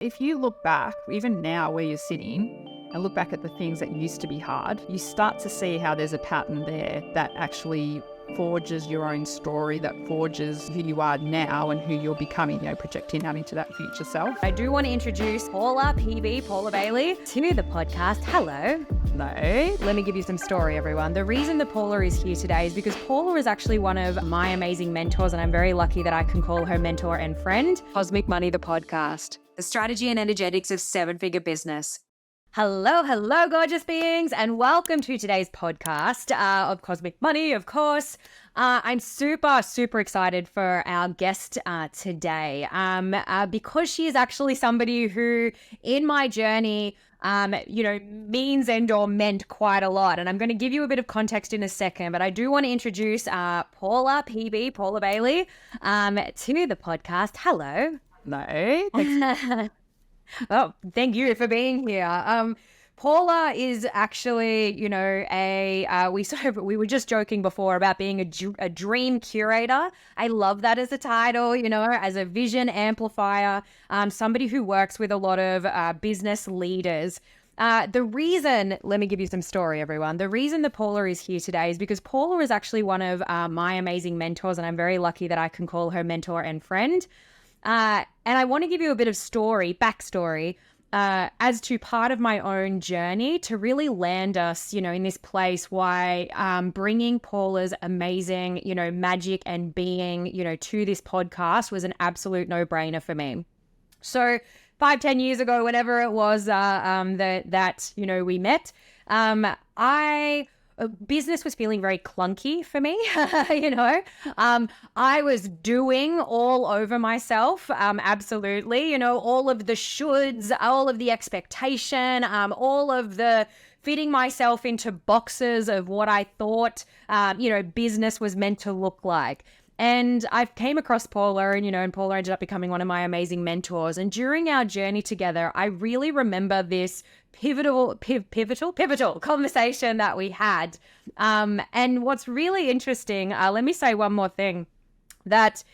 If you look back, even now where you're sitting, and look back at the things that used to be hard, you start to see how there's a pattern there that actually forges your own story, that forges who you are now and who you're becoming, projecting out into that future self. I do want to introduce Paula Bailey to the podcast. Hello. No. Let me give you some story, everyone. The reason that Paula is here today is because Paula is actually one of my amazing mentors, and I'm very lucky that I can call her mentor and friend. Cosmic Money, the podcast, the strategy and energetics of seven-figure business. Hello, gorgeous beings, and welcome to today's podcast of Cosmic Money, of course. I'm super excited for our guest today because she is actually somebody who, in my journey, means or meant quite a lot. And I'm going to give you a bit of context in a second, but I do want to introduce Paula Bailey to the podcast. Hello. No. Thanks. Oh, thank you for being here. Paula is actually, we were just joking before about being a dream curator. I love that as a title, as a vision amplifier, somebody who works with a lot of business leaders. Let me give you some story, everyone. The reason that Paula is here today is because Paula is actually one of my amazing mentors, and I'm very lucky that I can call her mentor and friend. And I want to give you a bit of backstory, as to part of my own journey to really land us, in this place, why bringing Paula's amazing, magic and being, to this podcast was an absolute no-brainer for me. So 5-10 years ago, whenever it was that we met, business was feeling very clunky for me. I was doing all over myself. Absolutely. All of the shoulds, all of the expectation, all of the fitting myself into boxes of what I thought, business was meant to look like. And I came across Paula and Paula ended up becoming one of my amazing mentors. And during our journey together, I really remember this pivotal conversation that we had. And what's really interesting, let me say one more thing, that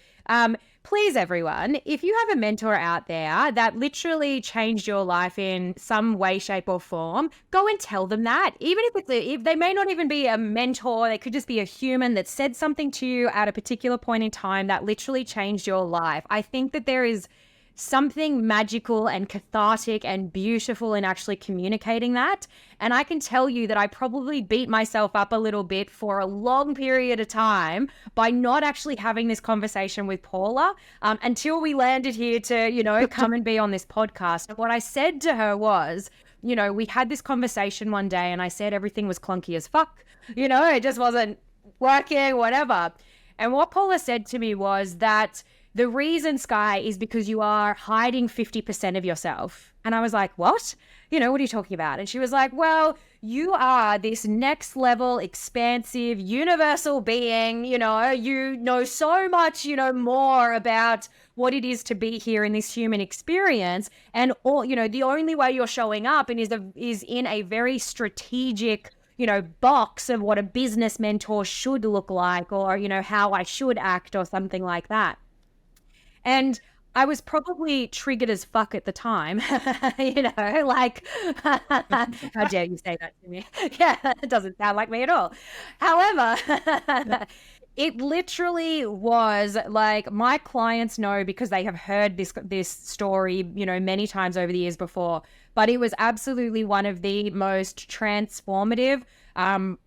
please, everyone, if you have a mentor out there that literally changed your life in some way, shape or form, go and tell them that. Even if they may not even be a mentor, they could just be a human that said something to you at a particular point in time that literally changed your life. I think that there is something magical and cathartic and beautiful in actually communicating that. And I can tell you that I probably beat myself up a little bit for a long period of time by not actually having this conversation with Paula until we landed here to, come and be on this podcast. And what I said to her was, we had this conversation one day and I said everything was clunky as fuck. It just wasn't working, whatever. And what Paula said to me was that the reason, Skye, is because you are hiding 50% of yourself. And I was like, what? What are you talking about? And she was like, well, you are this next level, expansive, universal being. You know so much, more about what it is to be here in this human experience. And the only way you're showing up is in a very strategic box of what a business mentor should look like, or, how I should act or something like that. And I was probably triggered as fuck at the time, how dare you say that to me? Yeah, it doesn't sound like me at all. However, it literally was like, my clients know because they have heard this story, many times over the years before, but it was absolutely one of the most transformative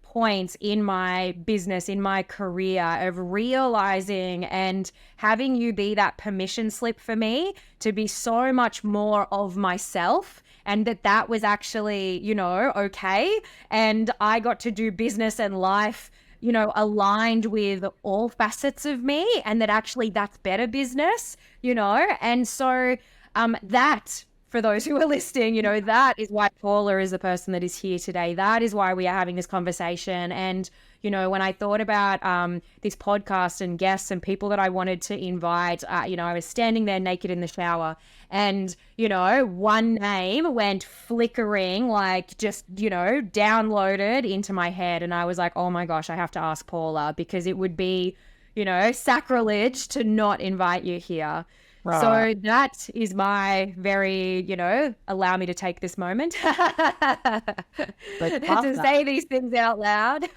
points in my business, in my career, of realizing and having you be that permission slip for me to be so much more of myself, and that was actually, okay. And I got to do business and life, aligned with all facets of me, and that actually that's better business, and so that, for those who are listening, that is why Paula is the person that is here today. That is why we are having this conversation. And, when I thought about this podcast and guests and people that I wanted to invite, I was standing there naked in the shower and, one name went flickering, like just, downloaded into my head. And I was like, oh my gosh, I have to ask Paula, because it would be, sacrilege to not invite you here. Right. So that is my very, allow me to take this moment But love to that. say these things out loud.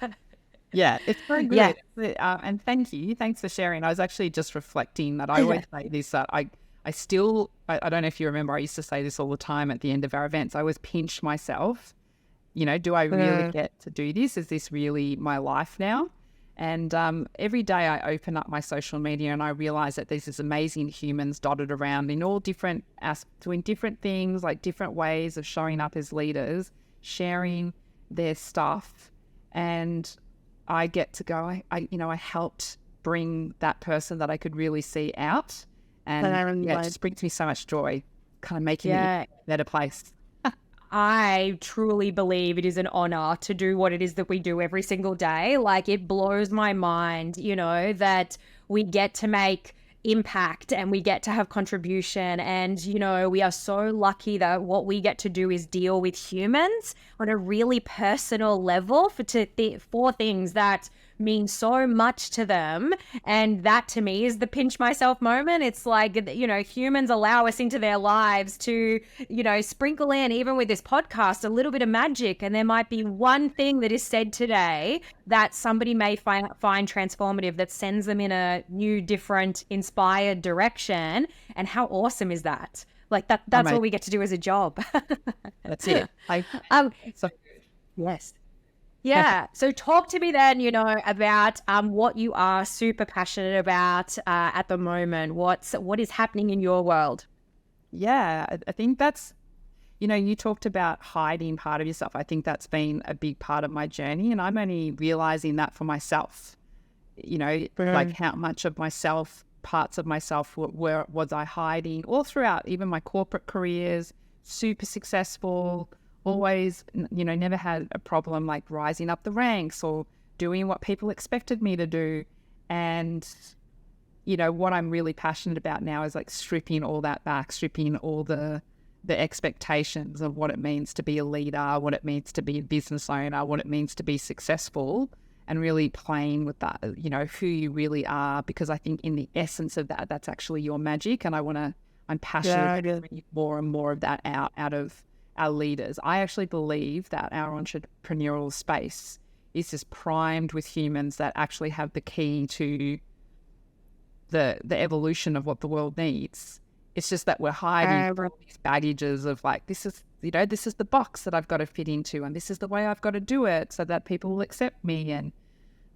Yeah, it's very Yeah. good. And thank you. Thanks for sharing. I was actually just reflecting that I always say this, that I don't know if you remember, I used to say this all the time at the end of our events. I always pinch myself, do I really get to do this? Is this really my life now? And every day I open up my social media and I realize that there's these amazing humans dotted around in all different aspects, doing different things, like different ways of showing up as leaders, sharing their stuff. And I get to go, I helped bring that person that I could really see out. And it just brings me so much joy, kind of making it a better place. I truly believe it is an honor to do what it is that we do every single day. Like, it blows my mind, that we get to make impact and we get to have contribution. And, we are so lucky that what we get to do is deal with humans on a really personal level for things that mean so much to them. And that to me is the pinch myself moment. It's like, humans allow us into their lives to, sprinkle in, even with this podcast, a little bit of magic. And there might be one thing that is said today that somebody may find transformative, that sends them in a new, different, inspired direction. And how awesome is that? Like that's what we get to do as a job. That's it. Yes. Yeah. So talk to me then, about what you are super passionate about at the moment. What is happening in your world? Yeah, I think that's, you talked about hiding part of yourself. I think that's been a big part of my journey, and I'm only realizing that for myself. Like how much of myself, parts of myself, where was I hiding all throughout, even my corporate careers, super successful, always, never had a problem like rising up the ranks or doing what people expected me to do. And, what I'm really passionate about now is like stripping all that back, stripping all the expectations of what it means to be a leader, what it means to be a business owner, what it means to be successful, and really playing with that, who you really are, because I think in the essence of that, that's actually your magic. And I'm passionate about bringing more and more of that out of our leaders. I actually believe that our entrepreneurial space is just primed with humans that actually have the key to the evolution of what the world needs. It's just that we're hiding all these baggages of like, this is the box that I've got to fit into, and this is the way I've got to do it so that people will accept me. And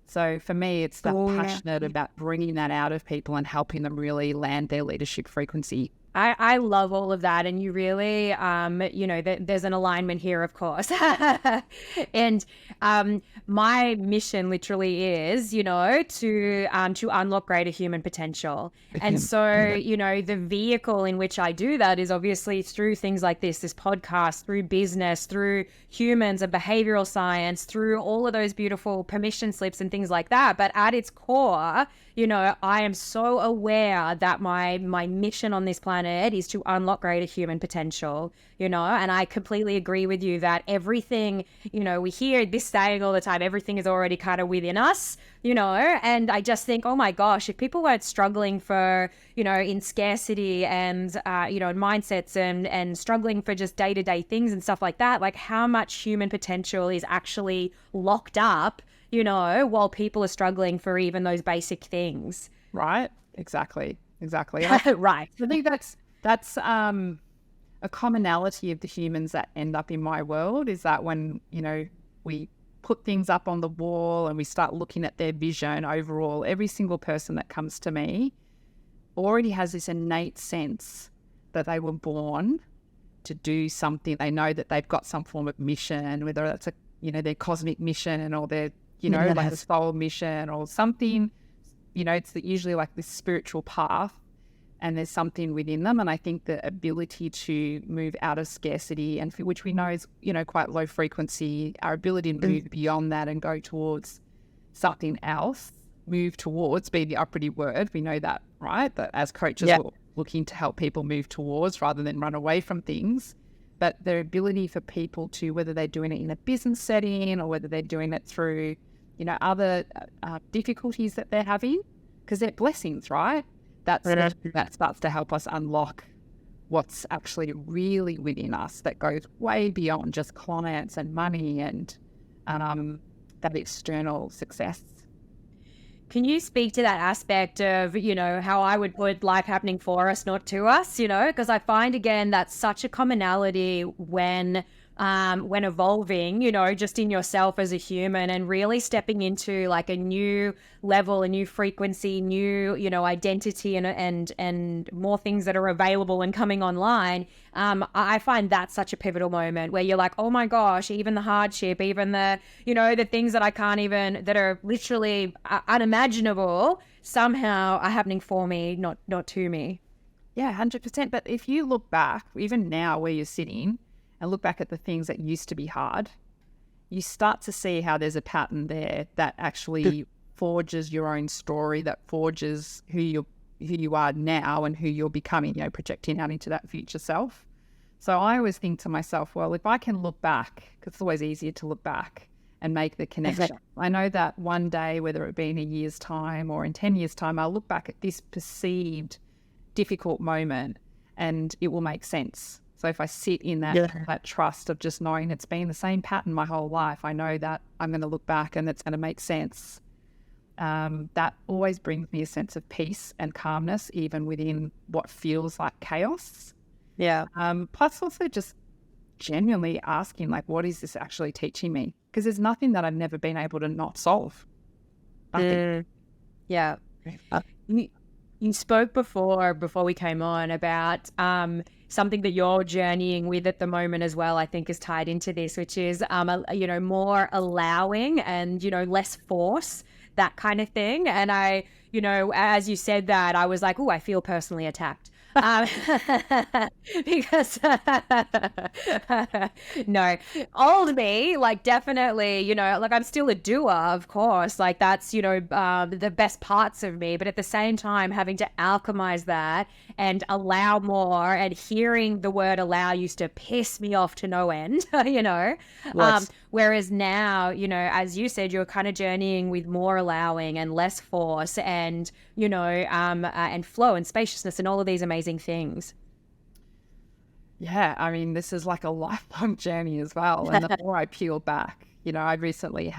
so for me, it's that passionate about bringing that out of people and helping them really land their leadership frequency. I love all of that. And you really, there's an alignment here, of course. And my mission literally is, to unlock greater human potential. And so, the vehicle in which I do that is obviously through things like this podcast, through business, through humans and behavioral science, through all of those beautiful permission slips and things like that. But at its core, I am so aware that my mission on this planet is to unlock greater human potential, and I completely agree with you that everything, we hear this saying all the time, everything is already kind of within us, and I just think, oh my gosh, if people weren't struggling for, in scarcity and, mindsets and struggling for just day-to-day things and stuff like that, like how much human potential is actually locked up, while people are struggling for even those basic things. Right. Exactly. Right. I think that's a commonality of the humans that end up in my world, is that when, we put things up on the wall and we start looking at their vision overall, every single person that comes to me already has this innate sense that they were born to do something. They know that they've got some form of mission, whether that's their cosmic mission or their, like a soul mission or something, it's usually like this spiritual path, and there's something within them. And I think the ability to move out of scarcity, and which we know is, quite low frequency, our ability to move beyond that and go towards something else, move towards being the operative word. We know that, right? That as coaches, we're looking to help people move towards rather than run away from things. But their ability for people to, whether they're doing it in a business setting or whether they're doing it through, other difficulties that they're having, because they're blessings, right? that's that starts to help us unlock what's actually really within us that goes way beyond just clients and money and that external success. Can you speak to that aspect of, how I would put life happening for us, not to us, because I find, again, that's such a commonality when evolving, just in yourself as a human and really stepping into like a new level, a new frequency, new, identity and more things that are available and coming online. I find that such a pivotal moment where you're like, oh my gosh, even the hardship, even the, the things that I can't even, that are literally unimaginable somehow are happening for me, not to me. Yeah, 100%. But if you look back, even now where you're sitting, and look back at the things that used to be hard, you start to see how there's a pattern there that actually forges your own story, that forges who you are now and who you're becoming, projecting out into that future self. So I always think to myself, well, if I can look back, because it's always easier to look back and make the connection. I know that one day, whether it be in a year's time or in 10 years' time, I'll look back at this perceived difficult moment and it will make sense. So if I sit in that trust of just knowing it's been the same pattern my whole life, I know that I'm going to look back and it's going to make sense. That always brings me a sense of peace and calmness, even within what feels like chaos. Yeah. Plus also just genuinely asking, like, what is this actually teaching me? Because there's nothing that I've never been able to not solve. Nothing. Yeah. You spoke before we came on about something that you're journeying with at the moment as well, I think is tied into this, which is, more allowing and, less force, that kind of thing. And I, as you said that, I was like, oh, I feel personally attacked. Because no, old me, like definitely, like I'm still a doer, of course, like that's, the best parts of me, but at the same time having to alchemize that and allow more, and hearing the word allow used to piss me off to no end, whereas now, as you said, you're kind of journeying with more allowing and less force and, and flow and spaciousness and all of these amazing things. Yeah, I mean, this is like a lifelong journey as well. And the more I peel back, I recently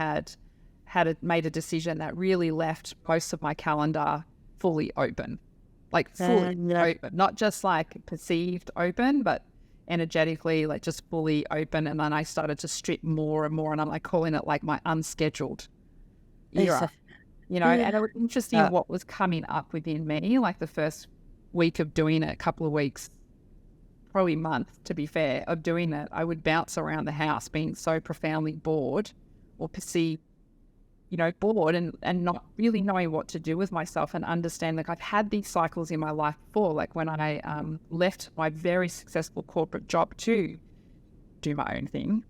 made a decision that really left most of my calendar fully open, like fully open, not just like perceived open, but energetically, like just fully open. And then I started to strip more and more, and I'm like calling it like my unscheduled era, and it was interesting what was coming up within me, like the first week of doing it, a couple of weeks, probably month, to be fair, of doing it, I would bounce around the house being so profoundly bored or perceived, bored and not really knowing what to do with myself, and understand, like, I've had these cycles in my life before, like when I left my very successful corporate job to do my own thing.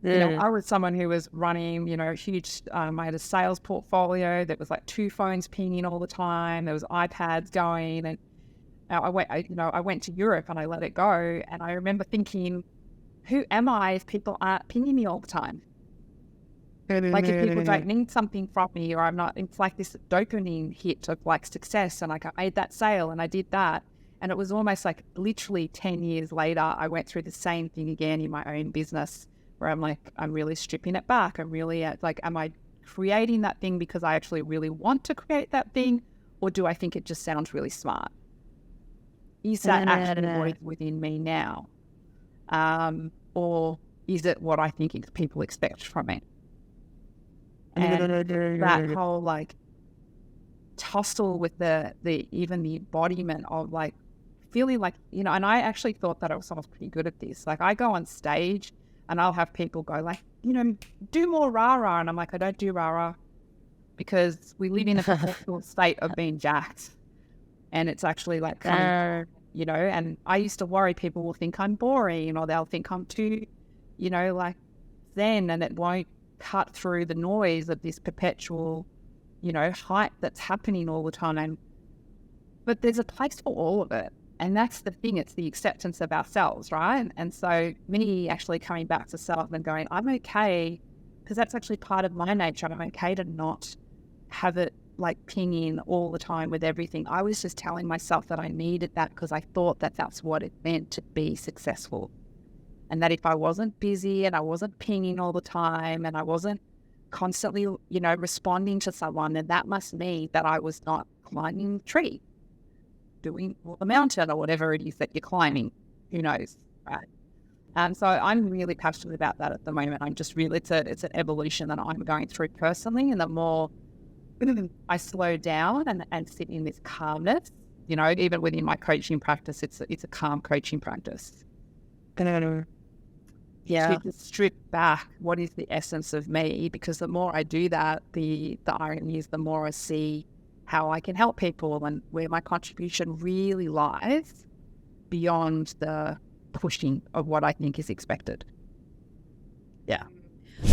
I was someone who was running, a huge, I had a sales portfolio that was like 2 phones pinging all the time. There was iPads going, and I went to Europe and I let it go. And I remember thinking, who am I if people aren't pinging me all the time? Like if people don't need something from me, or I'm not, it's like this dopamine hit of like success. And like I made that sale and I did that. And it was almost like literally 10 years later, I went through the same thing again in my own business, where I'm like, I'm really stripping it back. I'm really like, am I creating that thing because I actually really want to create that thing? Or do I think it just sounds really smart? Is that actually what is within me now? Or is it what I think people expect from me? And that whole like tussle with the even the embodiment of like feeling like, and I actually thought that I was pretty good at this. Like I go on stage and I'll have people go like, do more rah-rah. And I'm like, I don't do rah-rah because we live in a perpetual state of being jacked. And it's actually like, and I used to worry people will think I'm boring, or they'll think I'm too, like zen, and it won't cut through the noise of this perpetual, hype that's happening all the time. But there's a place for all of it. And that's the thing, it's the acceptance of ourselves, right? And so me actually coming back to self and going, I'm okay, because that's actually part of my nature. I'm okay to not have it like pinging all the time with everything. I was just telling myself that I needed that because I thought that that's what it meant to be successful. And that if I wasn't busy and I wasn't pinging all the time and I wasn't constantly, responding to someone, then that must mean that I was not climbing the tree, doing the mountain or whatever it is that you're climbing. Who knows, right? So I'm really passionate about that at the moment. I'm just really, it's an evolution that I'm going through personally. And the more I slow down and sit in this calmness, even within my coaching practice, it's a calm coaching practice. Yeah. To strip back what is the essence of me, because the more I do that, the irony is the more I see how I can help people and where my contribution really lies beyond the pushing of what I think is expected. Yeah.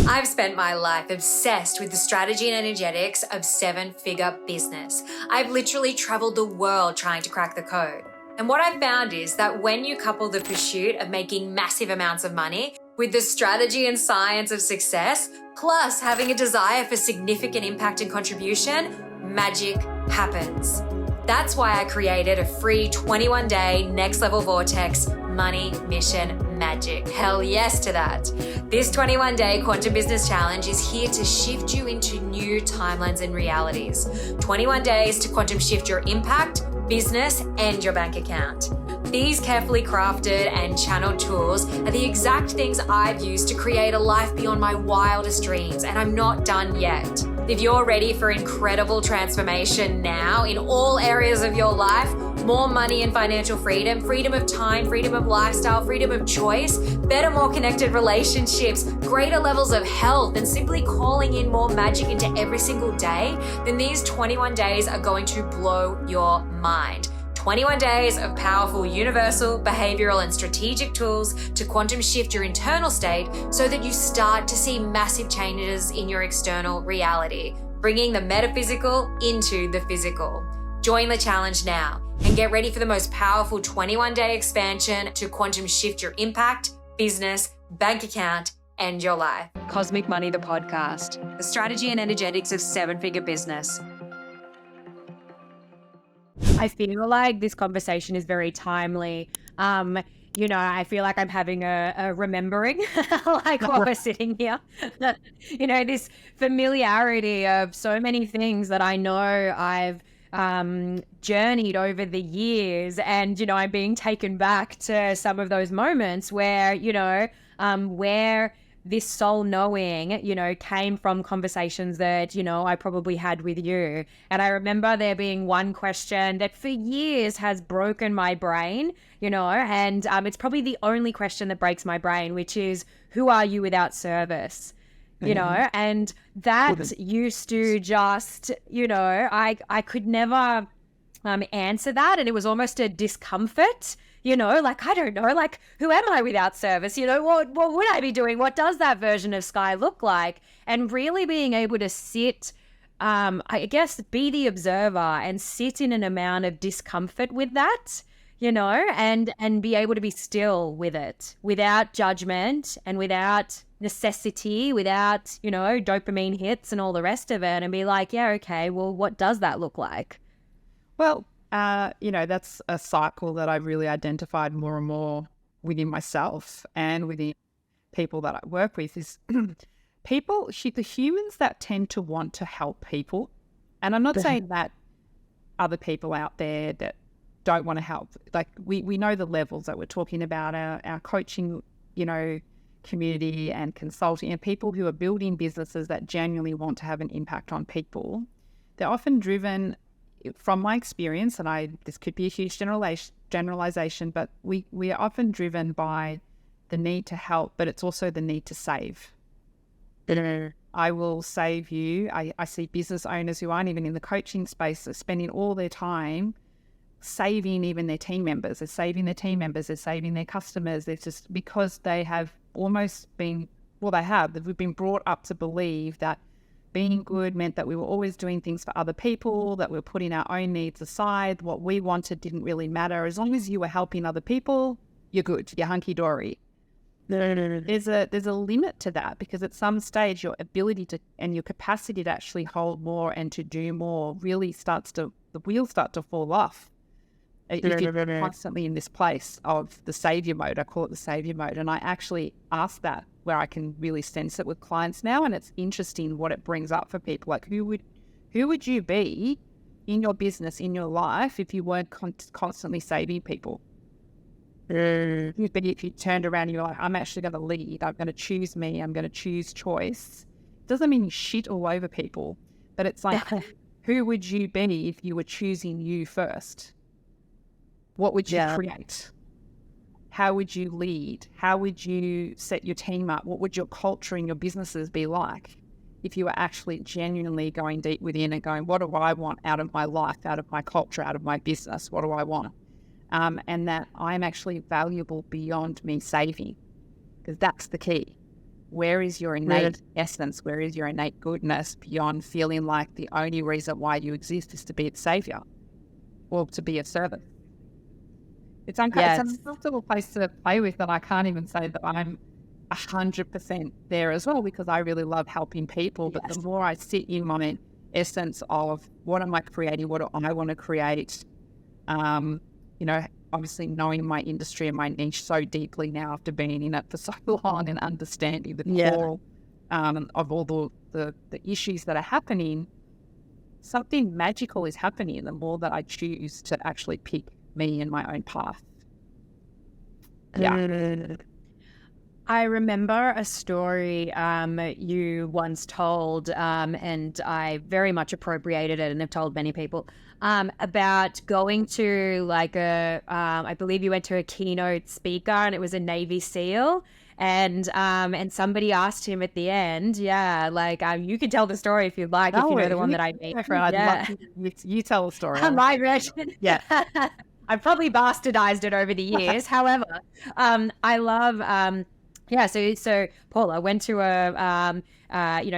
I've spent my life obsessed with the strategy and energetics of 7-figure business. I've literally traveled the world trying to crack the code. And what I've found is that when you couple the pursuit of making massive amounts of money with the strategy and science of success, plus having a desire for significant impact and contribution, magic happens. That's why I created a free 21-day next level vortex money mission magic. Hell yes to that. This 21-day quantum business challenge is here to shift you into new timelines and realities. 21 days to quantum shift your impact, business, and your bank account. These carefully crafted and channeled tools are the exact things I've used to create a life beyond my wildest dreams, and I'm not done yet. If you're ready for incredible transformation now in all areas of your life, more money and financial freedom, freedom of time, freedom of lifestyle, freedom of choice, better, more connected relationships, greater levels of health, and simply calling in more magic into every single day, then these 21 days are going to blow your mind. 21 days of powerful universal, behavioral, and strategic tools to quantum shift your internal state so that you start to see massive changes in your external reality, bringing the metaphysical into the physical. Join the challenge now and get ready for the most powerful 21-day expansion to quantum shift your impact, business, bank account, and your life. Cosmic Money, the podcast, The strategy and energetics of 7-figure business. I feel like this conversation is very timely. I feel like I'm having a remembering, like while we're sitting here. This familiarity of so many things that I know I've journeyed over the years, and I'm being taken back to some of those moments where where this soul knowing came from conversations that I probably had with you. And I remember there being one question that for years has broken my brain, and it's probably the only question that breaks my brain, which is, who are you without service? And that used to just, I could never answer that. And it was almost a discomfort, I don't know, like, who am I without service? What would I be doing? What does that version of Skye look like? And really being able to sit, I guess, be the observer and sit in an amount of discomfort with that, and be able to be still with it without judgment and without necessity, without, dopamine hits and all the rest of it, and be like, yeah, okay, well, what does that look like? Well, that's a cycle that I've really identified more and more within myself and within people that I work with is the humans that tend to want to help people. And I'm not saying that other people out there that don't want to help, like we know the levels that we're talking about, our coaching, community and consulting, and people who are building businesses that genuinely want to have an impact on people. They're often driven, from my experience, and this could be a huge generalization, but we are often driven by the need to help, but it's also the need to save. I will save you. I see business owners who aren't even in the coaching space are spending all their time saving even their team members. They're saving their team members. They're saving their customers. They're just, because they have almost been, we've been brought up to believe that being good meant that we were always doing things for other people, that we were putting our own needs aside. What we wanted didn't really matter. As long as you were helping other people, you're good. You're hunky-dory. there's a limit to that, because at some stage your ability to and your capacity to actually hold more and to do more really the wheels start to fall off. If you're constantly in this place of the savior mode, I call it the savior mode, and I actually ask that where I can really sense it with clients now, and it's interesting what it brings up for people. Like, who would you be in your business, in your life, if you weren't constantly saving people? But if you turned around and you're like, I'm actually going to lead, I'm going to choose me, I'm going to choose choice. Doesn't mean you shit all over people, but it's like, who would you be if you were choosing you first? What would you create? How would you lead? How would you set your team up? What would your culture in your businesses be like if you were actually genuinely going deep within and going, what do I want out of my life, out of my culture, out of my business? What do I want? And that I'm actually valuable beyond me saving, because that's the key. Where is your innate essence? Where is your innate goodness beyond feeling like the only reason why you exist is to be a savior or to be a servant? It's an uncomfortable place to play with, and I can't even say that I'm 100% there as well, because I really love helping people. But the more I sit in my essence of what am I creating, what do I want to create, obviously knowing my industry and my niche so deeply now after being in it for so long and understanding the core of all the issues that are happening, something magical is happening the more that I choose to actually pick me and my own path. I remember a story you once told, and I very much appropriated it and have told many people, about going to I believe you went to a keynote speaker, and it was a Navy SEAL. And somebody asked him at the end, you can tell the story if you'd like, if you know the one that I made. You tell the story. My version. Yeah. I've probably bastardized it over the years. However, I love, so Paula went to a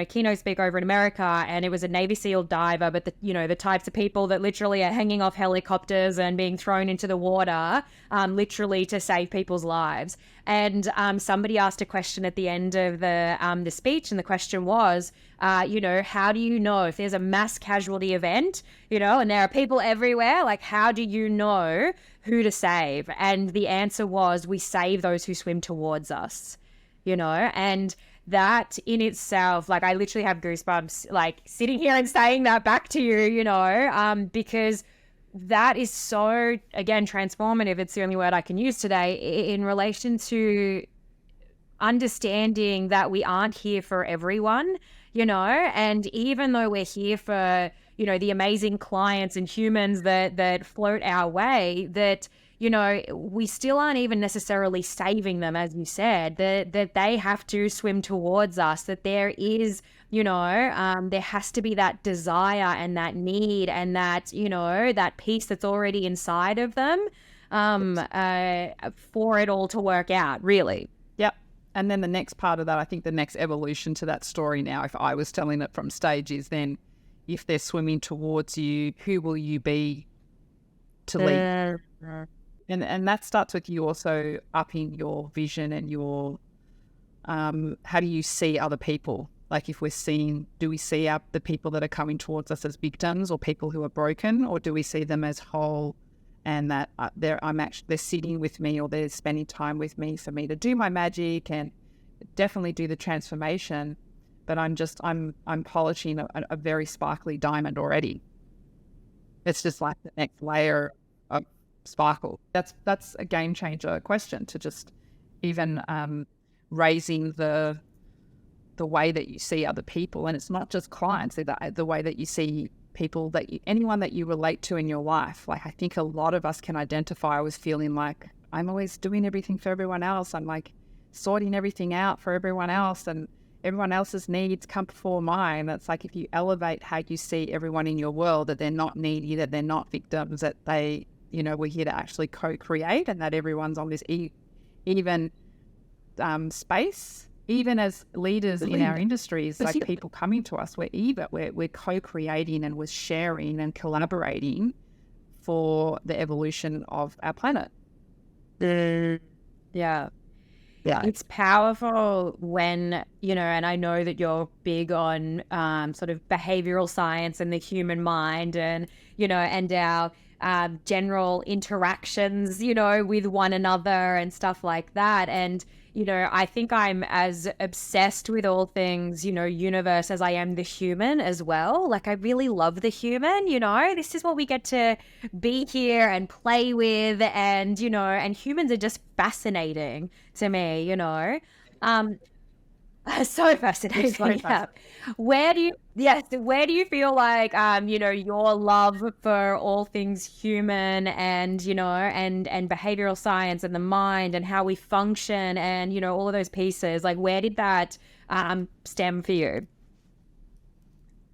keynote speaker over in America, and it was a Navy SEAL diver, but the types of people that literally are hanging off helicopters and being thrown into the water, literally to save people's lives. And somebody asked a question at the end of the speech, and the question was, how do you know if there's a mass casualty event, and there are people everywhere, like, how do you know who to save? And the answer was, we save those who swim towards us, and that in itself, like, I literally have goosebumps, like, sitting here and saying that back to you, because that is so, again, transformative. It's the only word I can use today in relation to understanding that we aren't here for everyone, and even though we're here for, the amazing clients and humans that float our way, that, we still aren't even necessarily saving them, as you said, that they have to swim towards us, that there is, there has to be that desire and that need and that, that peace that's already inside of them for it all to work out, really. Yep. And then the next part of that, I think the next evolution to that story now, if I was telling it from stage, is then if they're swimming towards you, who will you be to lead? And that starts with you also upping your vision and your, how do you see other people? Like, if do we see the people that are coming towards us as victims or people who are broken, or do we see them as whole and that they're sitting with me, or they're spending time with me for me to do my magic and definitely do the transformation, but I'm polishing a very sparkly diamond already. It's just like the next layer of sparkle. That's a game changer question, to just even raising the way that you see other people. And it's not just clients, the way that you see people, anyone that you relate to in your life. Like, I think a lot of us can identify with feeling like, I'm always doing everything for everyone else. I'm like sorting everything out for everyone else, and everyone else's needs come before mine. It's like, if you elevate how you see everyone in your world, that they're not needy, that they're not victims, that they, we're here to actually co-create, and that everyone's on this even space. Even as leaders in our industries, like people coming to us, we're co-creating and we're sharing and collaborating for the evolution of our planet. Yeah. It's powerful when, and I know that you're big on sort of behavioral science and the human mind and, and our general interactions, with one another and stuff like that. And, I think I'm as obsessed with all things, universe as I am the human as well. Like I really love the human, this is what we get to be here and play with. And, and humans are just fascinating to me, so fascinating. Yeah. Where do you feel like, your love for all things human and, and behavioral science and the mind and how we function and, all of those pieces, like where did that stem for you?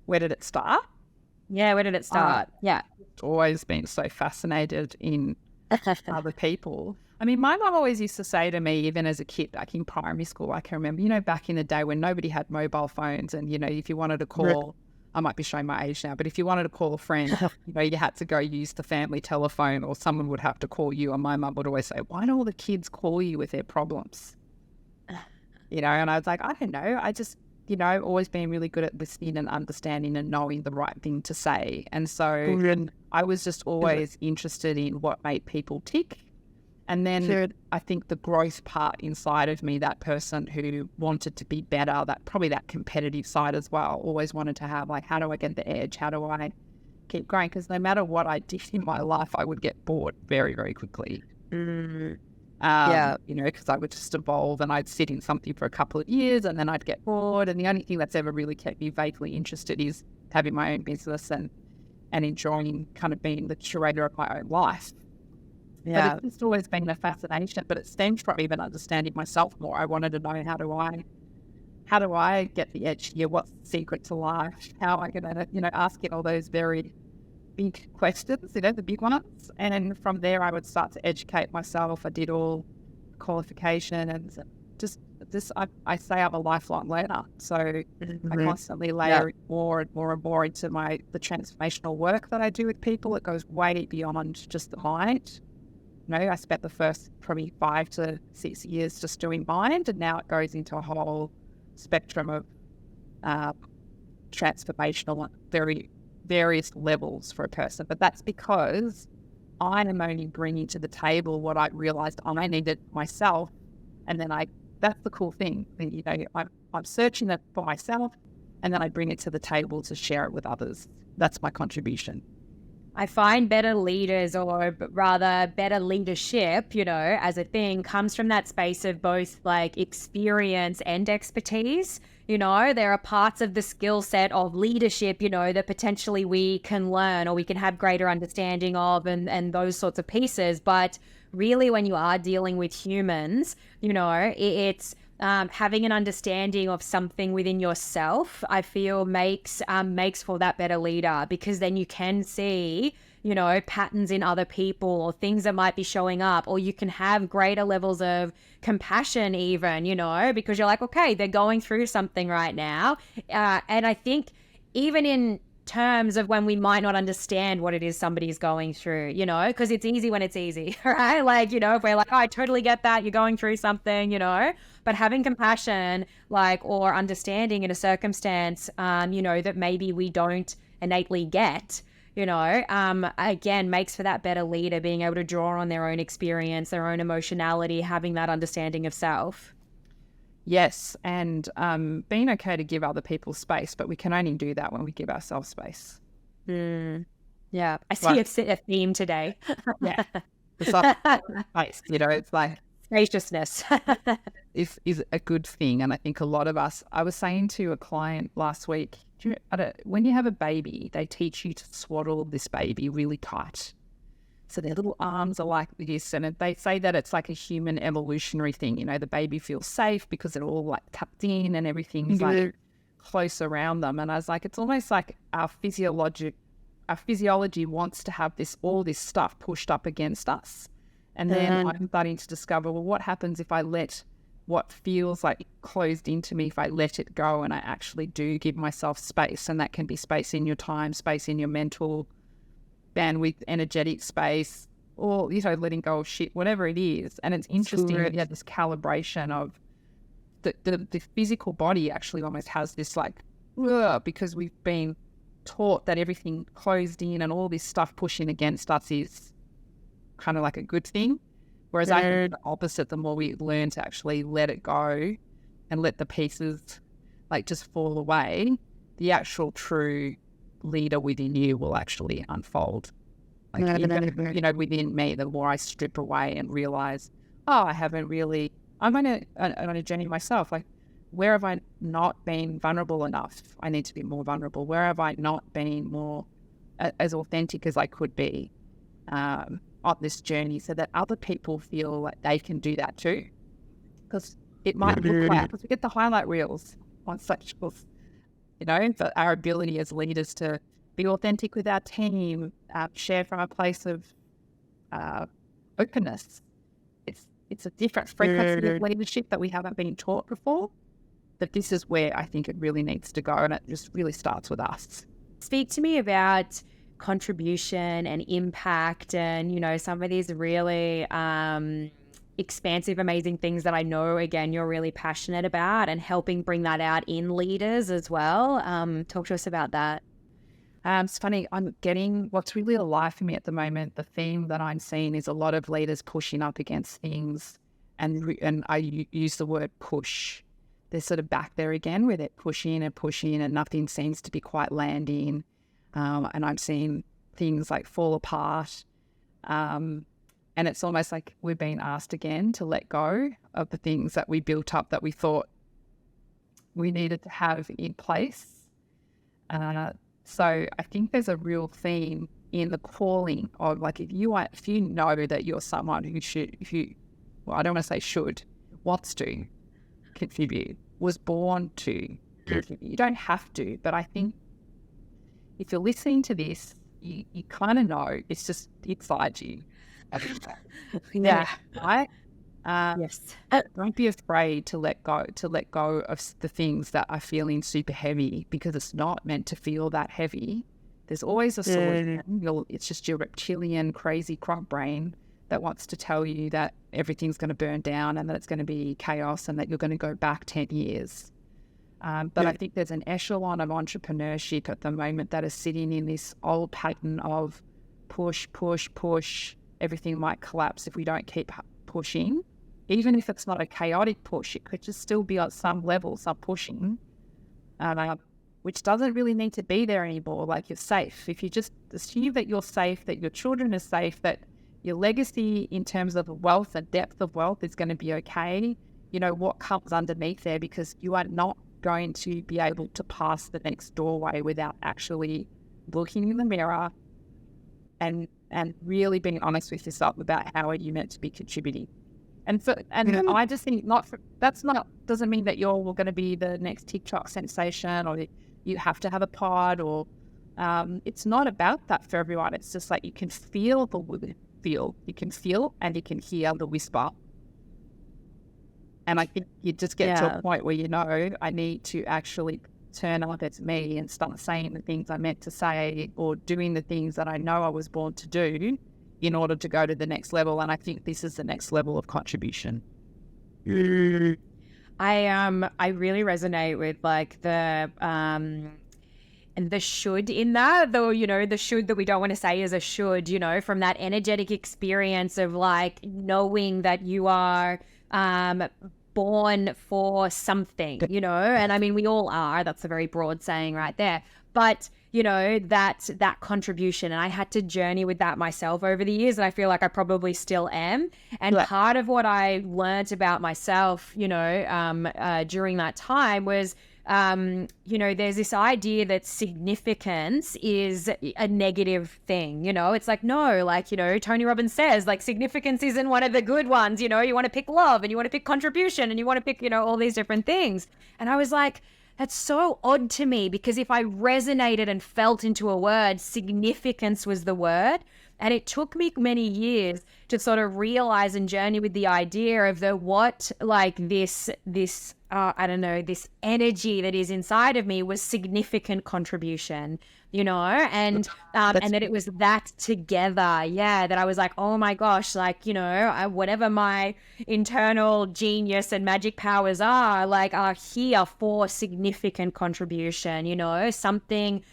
Where did it start? Yeah. Where did it start? Yeah. Always been so fascinated in other people. I mean, my mum always used to say to me, even as a kid, like in primary school, I can remember, back in the day when nobody had mobile phones and, if you wanted to call, I might be showing my age now, but if you wanted to call a friend, you had to go use the family telephone or someone would have to call you. And my mum would always say, why do all the kids call you with their problems? And I was like, I don't know. I just, always been really good at listening and understanding and knowing the right thing to say. And so I was just always interested in what made people tick. And then I think the growth part inside of me, that person who wanted to be better, that competitive side as well, always wanted to have like, how do I get the edge? How do I keep growing? Because no matter what I did in my life, I would get bored very, very quickly. Because I would just evolve and I'd sit in something for a couple of years and then I'd get bored. And the only thing that's ever really kept me vaguely interested is having my own business and enjoying kind of being the curator of my own life. Yeah. But it's just always been a fascination, but it stems from even understanding myself more. I wanted to know how do I get the edge here? What's the secret to life? How am I going to, asking all those very big questions, the big ones. And from there, I would start to educate myself. I did all qualification and just this, I say I'm a lifelong learner. So I constantly layer more and more and more into the transformational work that I do with people. It goes way beyond just the mind. I spent the first probably 5 to 6 years just doing mind, and now it goes into a whole spectrum of transformational, very various levels for a person. But that's because I am only bringing to the table what I realized I needed myself, and then that's the cool thing. I'm searching it for myself, and then I bring it to the table to share it with others. That's my contribution. I find better leaders, or rather better leadership, as a thing, comes from that space of both like experience and expertise. There are parts of the skill set of leadership, that potentially we can learn or we can have greater understanding of and those sorts of pieces. But really, when you are dealing with humans, it's having an understanding of something within yourself, I feel makes for that better leader, because then you can see, patterns in other people or things that might be showing up, or you can have greater levels of compassion even, because you're like, okay, they're going through something right now. And I think even in terms of when we might not understand what it is somebody's going through, because it's easy when it's easy, right? Like, if we're like, oh, I totally get that, you're going through something, but having compassion, or understanding in a circumstance, that maybe we don't innately get, again, makes for that better leader, being able to draw on their own experience, their own emotionality, having that understanding of self. Yes, and being okay to give other people space, but we can only do that when we give ourselves space. Yeah, I see a theme today. Yeah, it's like space, it's like spaciousness is a good thing. And I think a lot of us, I was saying to a client last week, when you have a baby, they teach you to swaddle this baby really tight. So their little arms are like this, and they say that it's like a human evolutionary thing. The baby feels safe because they're all like tucked in and everything's like close around them. And I was like, it's almost like our physiology wants to have all this stuff pushed up against us. And then I'm starting to discover, well, what happens if I let what feels like closed into me, if I let it go and I actually do give myself space? And that can be space in your time, space in your mental bandwidth, energetic space, or, letting go of shit, whatever it is. And it's interesting that you have this calibration of the physical body actually almost has this like, because we've been taught that everything closed in and all this stuff pushing against us is kind of like a good thing. Whereas I think the opposite, the more we learn to actually let it go and let the pieces like just fall away, the actual true leader within you will actually unfold. Like, within me, the more I strip away and realize, I'm on a journey myself. Like, where have I not been vulnerable enough? I need to be more vulnerable. Where have I not been more as authentic as I could be on this journey, so that other people feel like they can do that too? Because it might look like, because we get the highlight reels on socials, but our ability as leaders to be authentic with our team, share from a place of openness. It's a different frequency of leadership that we haven't been taught before. But this is where I think it really needs to go, and it just really starts with us. Speak to me about contribution and impact and, some of these really expansive, amazing things that I know, again, you're really passionate about, and helping bring that out in leaders as well. Talk to us about that. It's funny, I'm getting what's really alive for me at the moment. The theme that I'm seeing is a lot of leaders pushing up against things, and I use the word push. They're sort of back there again with it, pushing and nothing seems to be quite landing. And I'm seeing things like fall apart. And it's almost like we're being asked again to let go of the things that we built up that we thought we needed to have in place. So I think there's a real theme in the calling of, like, if you know that you're someone who I don't want to say should, wants to contribute, was born to contribute. You don't have to, but I think if you're listening to this, you kind of know it's just inside you. Yeah. Right? Yes. Don't be afraid to let go of the things that are feeling super heavy, because it's not meant to feel that heavy. There's always a solution. It's just your reptilian, crazy croc brain that wants to tell you that everything's going to burn down and that it's going to be chaos and that you're going to go back 10 years. But I think there's an echelon of entrepreneurship at the moment that is sitting in this old pattern of push, everything might collapse if we don't keep pushing. Even if it's not a chaotic push, it could just still be on some level, some pushing, which doesn't really need to be there anymore. Like, you're safe. If you just assume that you're safe, that your children are safe, that your legacy in terms of wealth and depth of wealth is going to be okay, what comes underneath there, because you are not going to be able to pass the next doorway without actually looking in the mirror and really being honest with yourself about how are you meant to be contributing. I just think doesn't mean that you're going to be the next TikTok sensation, or you have to have a pod, or it's not about that for everyone. It's just like you can feel you can feel and you can hear the whisper. And I think you just get to a point where I need to actually turn up as me and start saying the things I meant to say, or doing the things that I know I was born to do in order to go to the next level. And I think this is the next level of contribution. I really resonate with like the and the should in that, though, the should that we don't want to say is a should, from that energetic experience of like knowing that you are born for something, and I mean, we all are. That's a very broad saying right there. But, that contribution, and I had to journey with that myself over the years, and I feel like I probably still am. And part of what I learned about myself, during that time was, there's this idea that significance is a negative thing. It's like, no, like, Tony Robbins says, like, significance isn't one of the good ones. You want to pick love, and you want to pick contribution, and you want to pick, all these different things. And I was like, that's so odd to me, because if I resonated and felt into a word, significance was the word. And it took me many years to sort of realize and journey with the idea of this energy that is inside of me was significant contribution. and that it was that together, that I was like, oh my gosh, like, whatever my internal genius and magic powers are here for significant contribution, something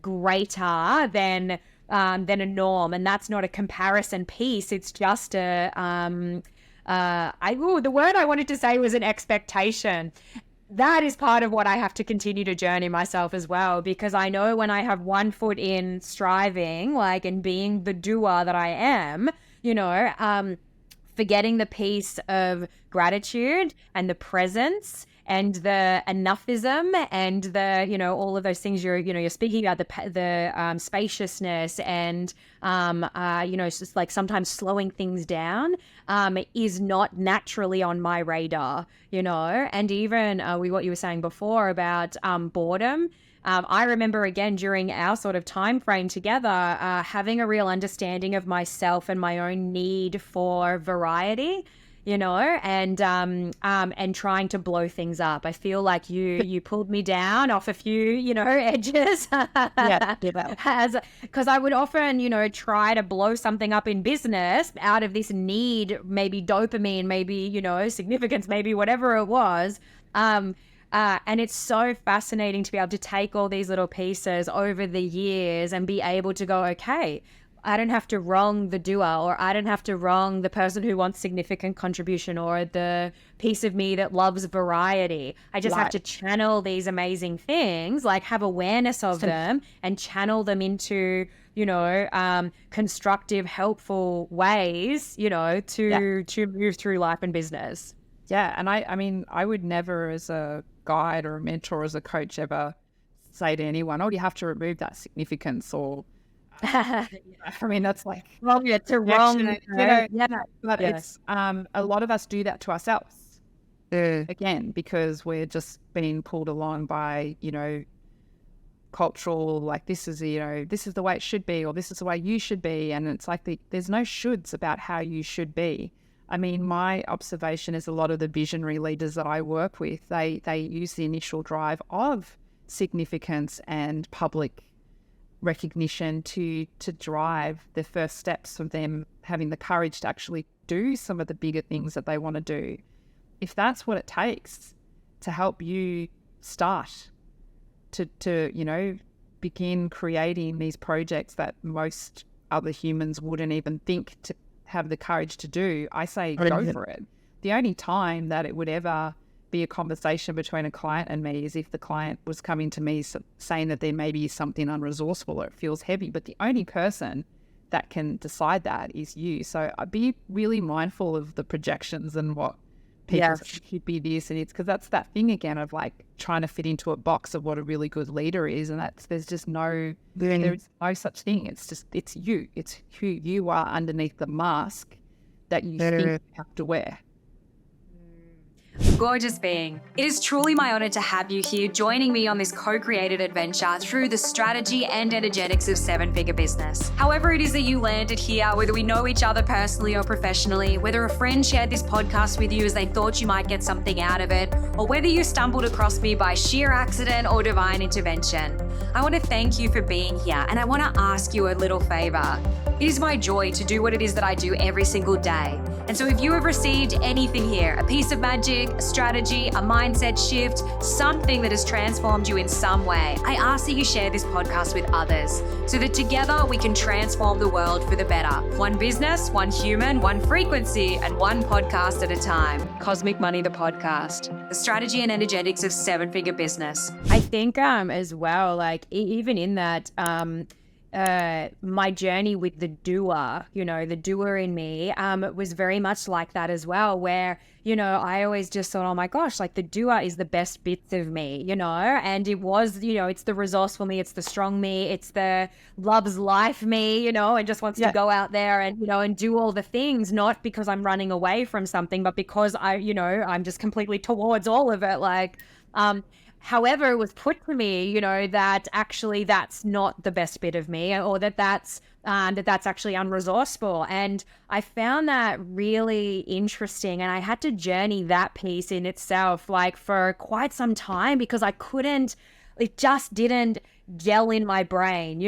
greater than a norm. And that's not a comparison piece. It's just the word I wanted to say was an expectation. That is part of what I have to continue to journey myself as well, because I know when I have one foot in striving, and being the doer that I am, forgetting the piece of gratitude and the presence and the enoughism and the, all of those things you're speaking about, the spaciousness and, it's just like sometimes slowing things down is not naturally on my radar, and even with what you were saying before about boredom. I remember again during our sort of time frame together, having a real understanding of myself and my own need for variety, and trying to blow things up. I feel like you pulled me down off a few, edges. Because I would often, try to blow something up in business out of this need, maybe dopamine, maybe, significance, maybe whatever it was. And it's so fascinating to be able to take all these little pieces over the years and be able to go, okay, I don't have to wrong the doer, or I don't have to wrong the person who wants significant contribution, or the piece of me that loves variety. I just have to channel these amazing things, have awareness of them and channel them into, constructive, helpful ways, to move through life and business. Yeah. And I mean, I would never as a guide or a mentor, as a coach, ever say to anyone, oh, you have to remove that significance, or I mean, that's like wrong. It's a wrong. But it's a lot of us do that to ourselves again, because we're just being pulled along by cultural, this is this is the way it should be, or this is the way you should be, and it's like there's no shoulds about how you should be. I mean, my observation is a lot of the visionary leaders that I work with, they use the initial drive of significance and public recognition to drive the first steps of them having the courage to actually do some of the bigger things that they want to do. If that's what it takes to help you start to begin creating these projects that most other humans wouldn't even think to have the courage to do, I say go for it. The only time that it would ever be a conversation between a client and me is if the client was coming to me saying that there may be something unresourceful or it feels heavy, but the only person that can decide that is you. So I'd be really mindful of the projections and what people should be this, and it's because that's that thing again of trying to fit into a box of what a really good leader is, and there's no such thing. It's you. It's who you are underneath the mask that you think you have to wear. Gorgeous being. It is truly my honor to have you here joining me on this co-created adventure through the strategy and energetics of seven-figure business. However it is that you landed here, whether we know each other personally or professionally, whether a friend shared this podcast with you as they thought you might get something out of it, or whether you stumbled across me by sheer accident or divine intervention, I want to thank you for being here, and I want to ask you a little favor. It is my joy to do what it is that I do every single day. And so if you have received anything here, a piece of magic, a strategy, a mindset shift, something that has transformed you in some way, I ask that you share this podcast with others so that together we can transform the world for the better. One business, one human, one frequency, and one podcast at a time. Cosmic Money, the podcast. The strategy and energetics of seven-figure business. I think as well, even in that, my journey with the doer, the doer in me, was very much like that as well, where, I always just thought, oh my gosh, the doer is the best bits of me, and it was, it's the resourceful me, it's the strong me, it's the loves life me, and just wants to go out there and, and do all the things, not because I'm running away from something, but because I'm just completely towards all of it. However, it was put to me, that actually that's not the best bit of me, or that's actually unresourceful. And I found that really interesting. And I had to journey that piece in itself, for quite some time, because it just didn't gel in my brain,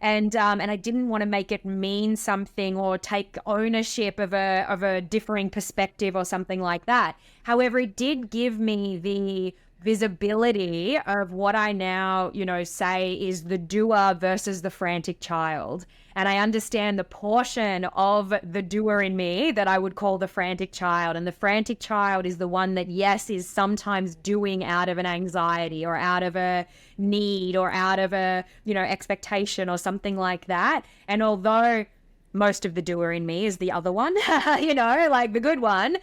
and I didn't want to make it mean something or take ownership of a differing perspective or something like that. However, it did give me the visibility of what I now, say is the doer versus the frantic child. And I understand the portion of the doer in me that I would call the frantic child. And the frantic child is the one that, yes, is sometimes doing out of an anxiety or out of a need or out of a, expectation or something like that. And although most of the doer in me is the other one, like the good one,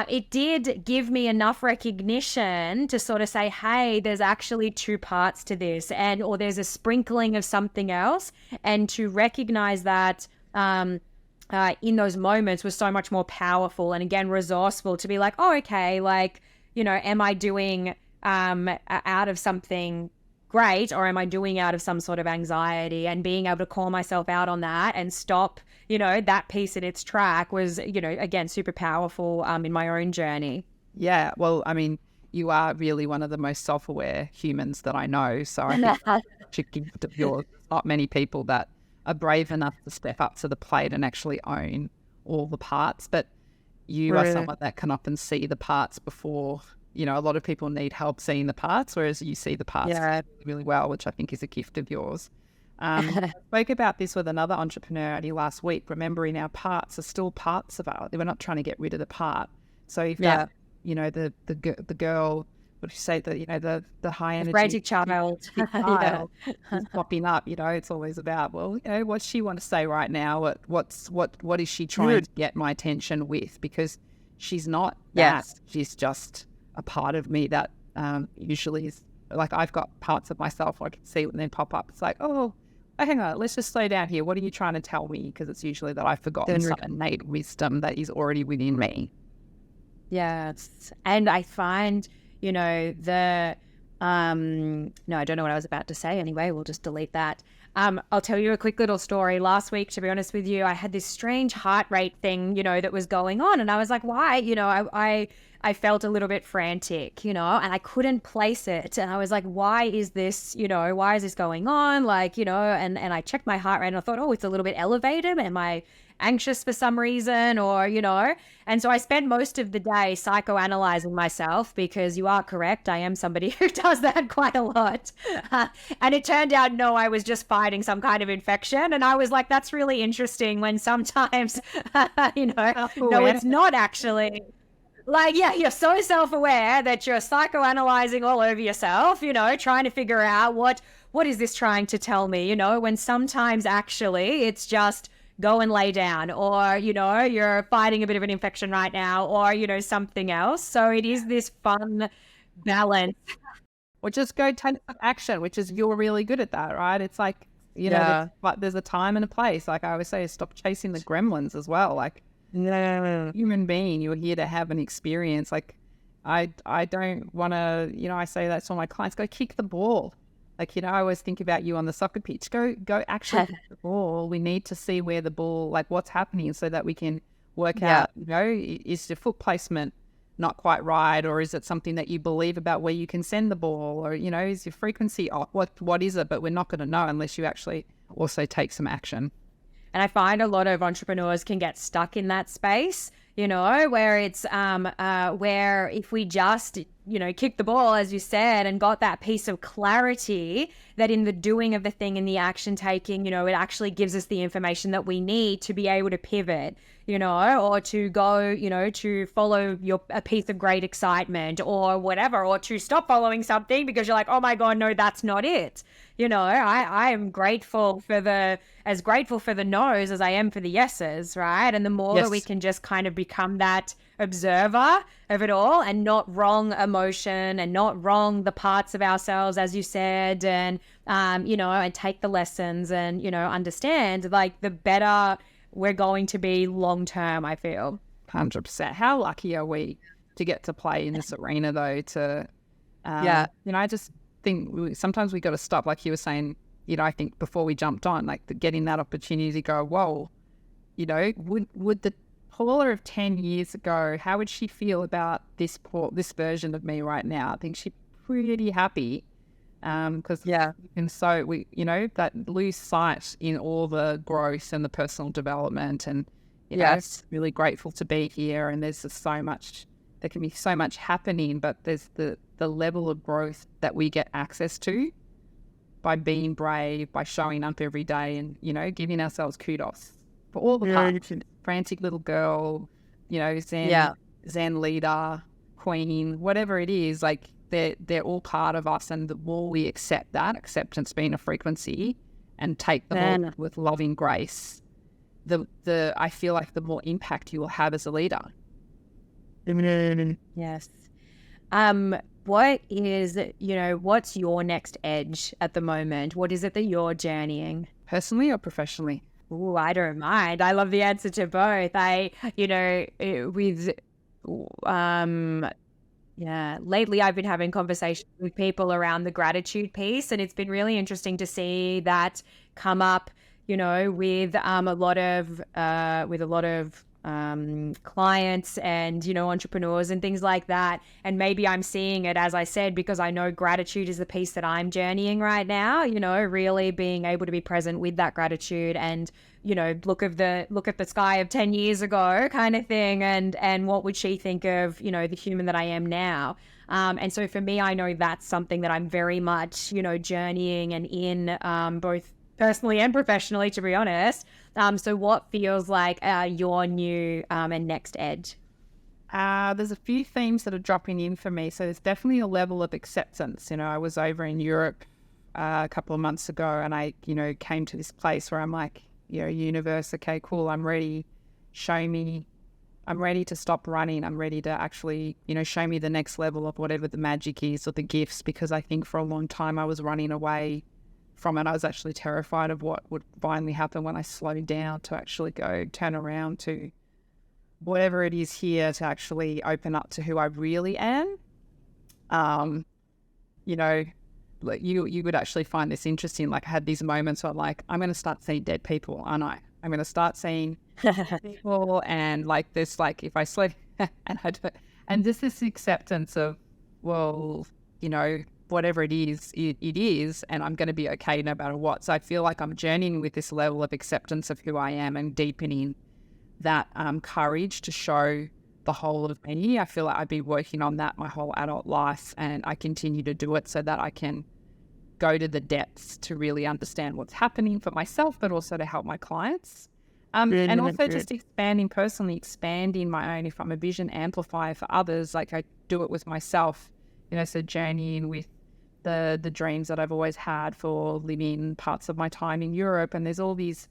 it did give me enough recognition to sort of say, hey, there's actually two parts to this, or there's a sprinkling of something else, and to recognize that in those moments was so much more powerful and, again, resourceful to be like, oh, okay, like, am I doing out of something great, or am I doing out of some sort of anxiety? And being able to call myself out on that and stop that piece in its track was, again, super powerful in my own journey. Yeah, well, I mean, you are really one of the most self-aware humans that I know. So I think that's a gift of yours. Not many people that are brave enough to step up to the plate and actually own all the parts. But you are someone that can often see the parts before, a lot of people need help seeing the parts, whereas you see the parts really, really well, which I think is a gift of yours. I spoke about this with another entrepreneur only last week, remembering our parts are still parts of us. We're not trying to get rid of the part. So if that, the girl, what do you say, the high energy frantic child is popping up, it's always about, well, what's she want to say right now? What is she trying to get my attention with? Because she's not that. She's just a part of me that usually is like, I've got parts of myself I can see when they pop up. It's like, oh, hang on, let's just slow down here. What are you trying to tell me? Because it's usually that I've forgotten some innate wisdom that is already within me. Yes. And I find, no, I don't know what I was about to say anyway. We'll just delete that. I'll tell you a quick little story. Last week, to be honest with you, I had this strange heart rate thing, that was going on. And I was like, why? I felt a little bit frantic, and I couldn't place it. And I was like, why is this going on? Like, and I checked my heart rate and I thought, oh, it's a little bit elevated. Am I anxious for some reason? Or, and so I spent most of the day psychoanalyzing myself, because you are correct. I am somebody who does that quite a lot. And it turned out, no, I was just fighting some kind of infection. And I was like, that's really interesting when sometimes, no, it's not actually. Like, yeah, you're so self-aware that you're psychoanalyzing all over yourself, trying to figure out what is this trying to tell me, when sometimes actually it's just go and lay down, or, you're fighting a bit of an infection right now, or, something else. So it is this fun balance. Or just go take action, which is, you're really good at that, right? It's like, there's a time and a place. Like I always say, stop chasing the gremlins as well. Like, human being, you're here to have an experience. Like I don't want to, I say that to all my clients, go kick the ball. Like, I always think about you on the soccer pitch, go actually kick the ball. We need to see where the ball, like what's happening, so that we can work out, is your foot placement not quite right, or is it something that you believe about where you can send the ball, or, is your frequency off? What is it? But we're not going to know unless you actually also take some action. And I find a lot of entrepreneurs can get stuck in that space, where it's where if we just, kick the ball, as you said, and got that piece of clarity that in the doing of the thing, in the action taking, it actually gives us the information that we need to be able to pivot, or to go, to follow a piece of great excitement or whatever, or to stop following something because you're like, oh my God, no, that's not it. I am grateful for as grateful for the no's as I am for the yeses, right? And the more that we can just kind of become that observer of it all, and not wrong emotion and not wrong the parts of ourselves, as you said, and, and take the lessons and, understand, like, the better we're going to be long term, I feel. 100%. How lucky are we to get to play in this arena, though, I just think sometimes we got to stop, like you were saying, I think before we jumped on, like getting that opportunity to go, whoa, would the Paula of 10 years ago, how would she feel about this version of me right now? I think she'd be pretty happy because you can that lose sight in all the growth and the personal development, and it's really grateful to be here, and there's just so much, there can be so much happening, but there's the level of growth that we get access to by being brave, by showing up every day, and giving ourselves kudos for all the parts. Frantic little girl, Zen leader, queen, whatever it is, like they're all part of us, and the more we accept that, acceptance being a frequency, and take them all with loving grace, I feel like the more impact you will have as a leader. Yes. What is, what's your next edge at the moment? What is it that you're journeying? Personally or professionally? Oh, I don't mind. I love the answer to both. Lately I've been having conversations with people around the gratitude piece, and it's been really interesting to see that come up, with a lot of clients and, entrepreneurs and things like that. And maybe I'm seeing it, as I said, because I know gratitude is the piece that I'm journeying right now, really being able to be present with that gratitude and, look at the Skye of 10 years ago kind of thing. And what would she think of, the human that I am now? And so for me, I know that's something that I'm very much, journeying and in, both personally and professionally, to be honest. So what feels like your new and next edge? There's a few themes that are dropping in for me. So there's definitely a level of acceptance. I was over in Europe a couple of months ago, and I, came to this place where I'm like, universe, okay, cool, I'm ready. Show me. I'm ready to stop running. I'm ready to actually, show me the next level of whatever the magic is or the gifts, because I think for a long time I was running away from it. I was actually terrified of what would finally happen when I slowed down to actually turn around to whatever it is here, to actually open up to who I really am. Like you would actually find this interesting. Like I had these moments where I'm going to start seeing dead people, aren't I? I'm going to start seeing people, and like this, like if I sleep and just this acceptance of, well, whatever it is, it is, and I'm going to be okay no matter what. So I feel like I'm journeying with this level of acceptance of who I am and deepening that courage to show the whole of me. I feel like I've been working on that my whole adult life, and I continue to do it so that I can go to the depths to really understand what's happening for myself, but also to help my clients. And also just expanding my own, if I'm a vision amplifier for others, like I do it with myself, so journeying with the dreams that I've always had for living parts of my time in Europe. And there's all these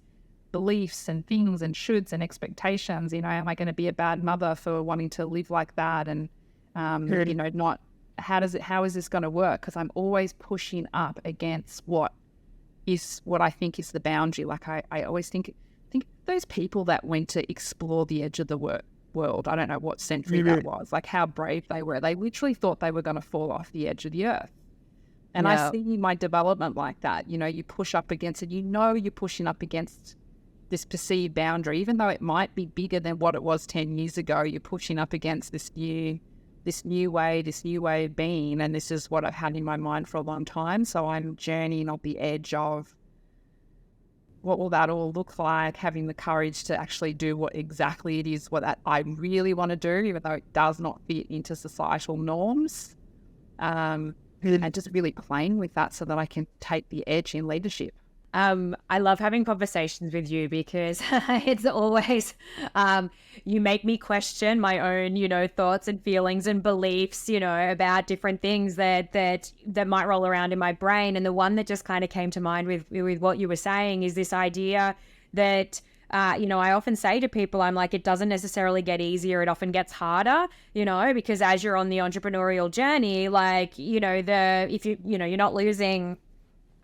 beliefs and things and shoulds and expectations, am I going to be a bad mother for wanting to live like that? And, not, how is this going to work? Because I'm always pushing up against what I think is the boundary. Like I always think those people that went to explore the edge of the world, I don't know what century that was, like how brave they were. They literally thought they were going to fall off the edge of the earth. And I see my development like that. You push up against it. You're pushing up against this perceived boundary, even though it might be bigger than what it was 10 years ago. You're pushing up against this new way of being. And this is what I've had in my mind for a long time. So I'm journeying on the edge of what will that all look like, having the courage to actually do what exactly it is, what that I really want to do, even though it does not fit into societal norms. And just really playing with that so that I can take the edge in leadership. I love having conversations with you because it's always, you make me question my own, thoughts and feelings and beliefs, about different things that might roll around in my brain. And the one that just kind of came to mind with what you were saying is this idea that, I often say to people, I'm like, it doesn't necessarily get easier. It often gets harder, because as you're on the entrepreneurial journey, like, if you're not losing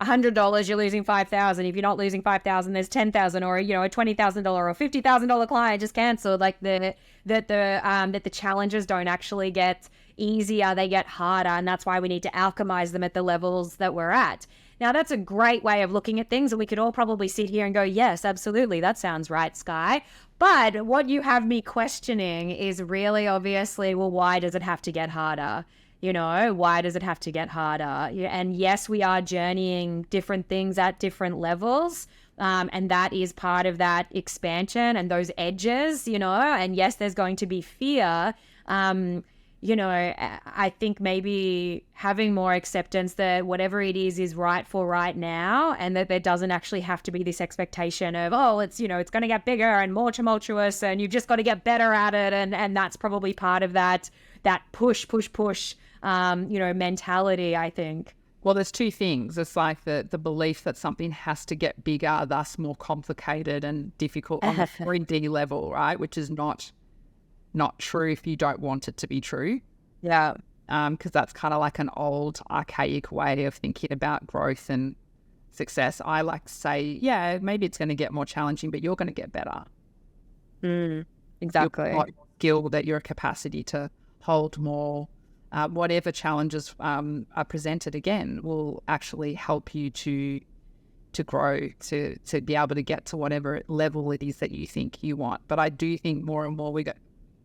$100, you're losing $5,000. If you're not losing $5,000, there's $10,000, or a $20,000 or $50,000 client just canceled. Like that the challenges don't actually get easier; they get harder, and that's why we need to alchemize them at the levels that we're at. Now, that's a great way of looking at things, and we could all probably sit here and go, "Yes, absolutely, that sounds right, Skye." But what you have me questioning is really obviously, well, why does it have to get harder? Why does it have to get harder? And yes, we are journeying different things at different levels. And that is part of that expansion and those edges, and yes, there's going to be fear. I think maybe having more acceptance that whatever it is right for right now, and that there doesn't actually have to be this expectation of, it's going to get bigger and more tumultuous and you've just got to get better at it. And that's probably part of that push, mentality, I think. Well, there's two things. It's like the belief that something has to get bigger, thus more complicated and difficult on the 3D level, right? Which is not true if you don't want it to be true. Yeah. Because that's kind of like an old, archaic way of thinking about growth and success. I like to say, yeah, maybe it's going to get more challenging, but you're going to get better. Exactly. You're skill that your capacity to hold more, whatever challenges are presented again will actually help you to grow, to be able to get to whatever level it is that you think you want. But I do think more and more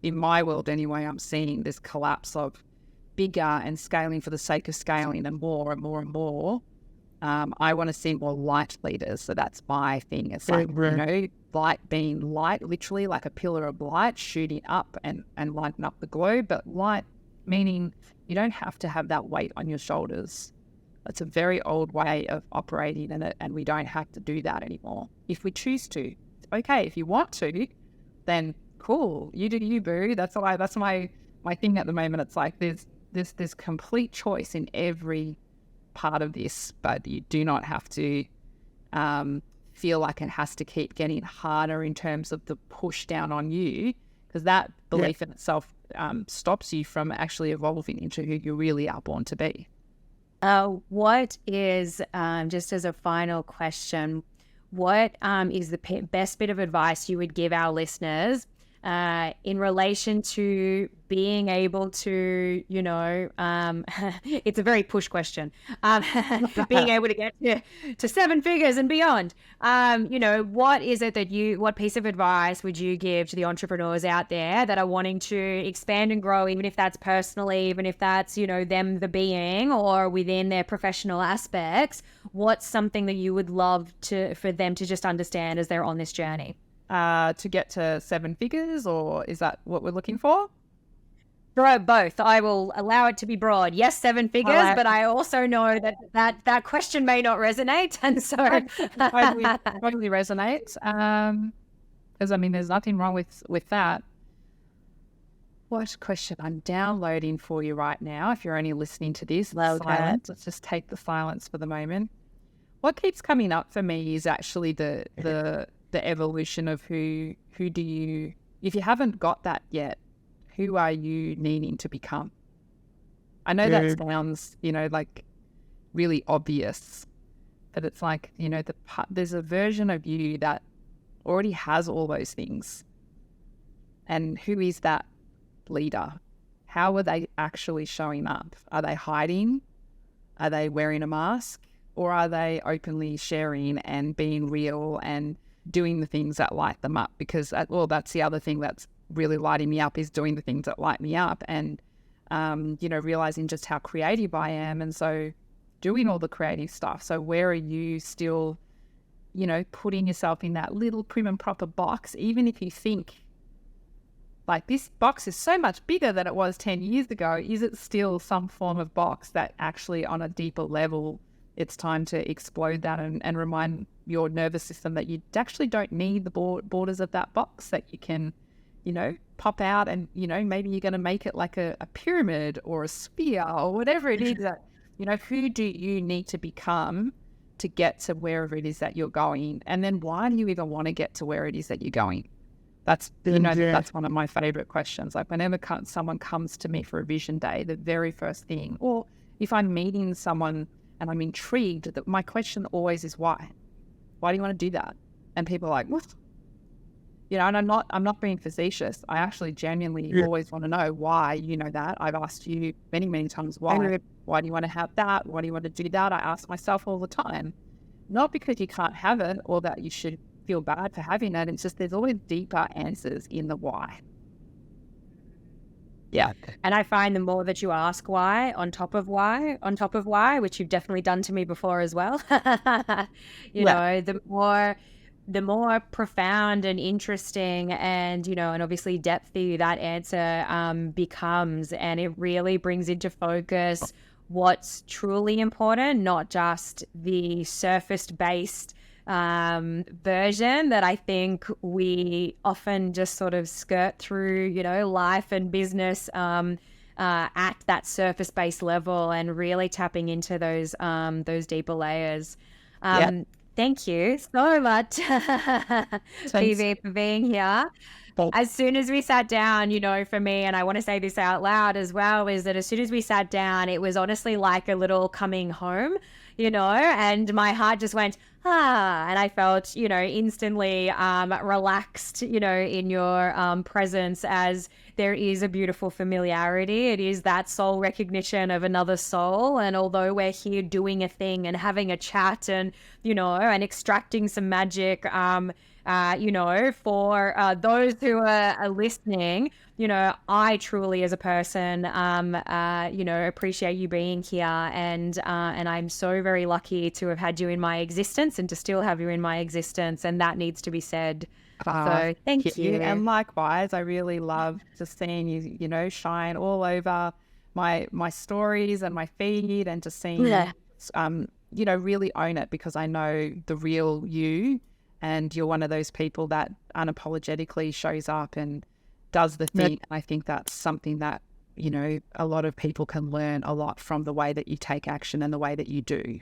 in my world anyway, I'm seeing this collapse of bigger and scaling for the sake of scaling and more and more and more. I want to see more light leaders. So that's my thing. It's like, light being light, literally like a pillar of light shooting up and lighting up the globe. But light meaning you don't have to have that weight on your shoulders. It's a very old way of operating in it, and we don't have to do that anymore. If we choose to, it's okay. If you want to, then cool, you do you, boo. That's my thing at the moment. It's like there's complete choice in every part of this, but you do not have to feel like it has to keep getting harder in terms of the push down on you, because that belief in itself stops you from actually evolving into who you really are born to be. What is, just as a final question, what is the best bit of advice you would give our listeners in relation to being able to, it's a very push question, being able to get to 7 figures and beyond. What is it what piece of advice would you give to the entrepreneurs out there that are wanting to expand and grow, even if that's personally, even if that's, them the being or within their professional aspects? What's something that you would love for them to just understand as they're on this journey? To get to 7 figures, or is that what we're looking for? Both. I will allow it to be broad. Yes, 7 figures, but I also know that question may not resonate, and so totally resonates. Because there's nothing wrong with that. What question? I'm downloading for you right now. If you're only listening to this, silence. Let's just take the silence for the moment. What keeps coming up for me is actually the evolution of who do you, if you haven't got that yet, who are you needing to become? I know that sounds, like really obvious, but it's like, there's a version of you that already has all those things. And who is that leader? How are they actually showing up? Are they hiding? Are they wearing a mask? Or are they openly sharing and being real and doing the things that light them up? Because, that's the other thing that's really lighting me up, is doing the things that light me up and, realizing just how creative I am. And so doing all the creative stuff. So where are you still, putting yourself in that little prim and proper box, even if you think like this box is so much bigger than it was 10 years ago? Is it still some form of box that actually on a deeper level, it's time to explode that and remind your nervous system that you actually don't need the borders of that box, that you can, pop out and, maybe you're going to make it like a pyramid or a sphere or whatever it is that, who do you need to become to get to wherever it is that you're going? And then why do you even want to get to where it is that you're going? That's, that's one of my favorite questions. Like whenever someone comes to me for a vision day, the very first thing, or if I'm meeting someone and I'm intrigued, that my question always is why? Why do you want to do that? And people are like, what? And I'm not being facetious. I actually genuinely always want to know why you know that. I've asked you many, many times why. Why do you want to have that? Why do you want to do that? I ask myself all the time. Not because you can't have it or that you should feel bad for having it. It's just there's always deeper answers in the why. Yeah. And I find the more that you ask why, on top of why, on top of why, which you've definitely done to me before as well, you Yeah. know, the more profound and interesting and, you know, and obviously depthy that answer becomes. And it really brings into focus what's truly important, not just the surface-based version that I think we often just sort of skirt through, you know, life and business at that surface-based level, and really tapping into those deeper layers. Yeah. Thank you so much, Thanks. PV, for being here. As soon as we sat down, you know, for me, and I want to say this out loud as well, is that as soon as we sat down, it was honestly like a little coming home, you know, and my heart just went, and I felt, you know, instantly relaxed, you know, in your presence, as there is a beautiful familiarity. It is that soul recognition of another soul. And although we're here doing a thing and having a chat and, you know, and extracting some magic, you know, for those who are listening, you know, I truly as a person, you know, appreciate you being here. And I'm so very lucky to have had you in my existence and to still have you in my existence. And that needs to be said. So thank you. And likewise, I really love just seeing you, you know, shine all over my stories and my feed, and just seeing you, you know, really own it, because I know the real you, and you're one of those people that unapologetically shows up and does the thing. And I think that's something that, you know, a lot of people can learn a lot from, the way that you take action and the way that you do.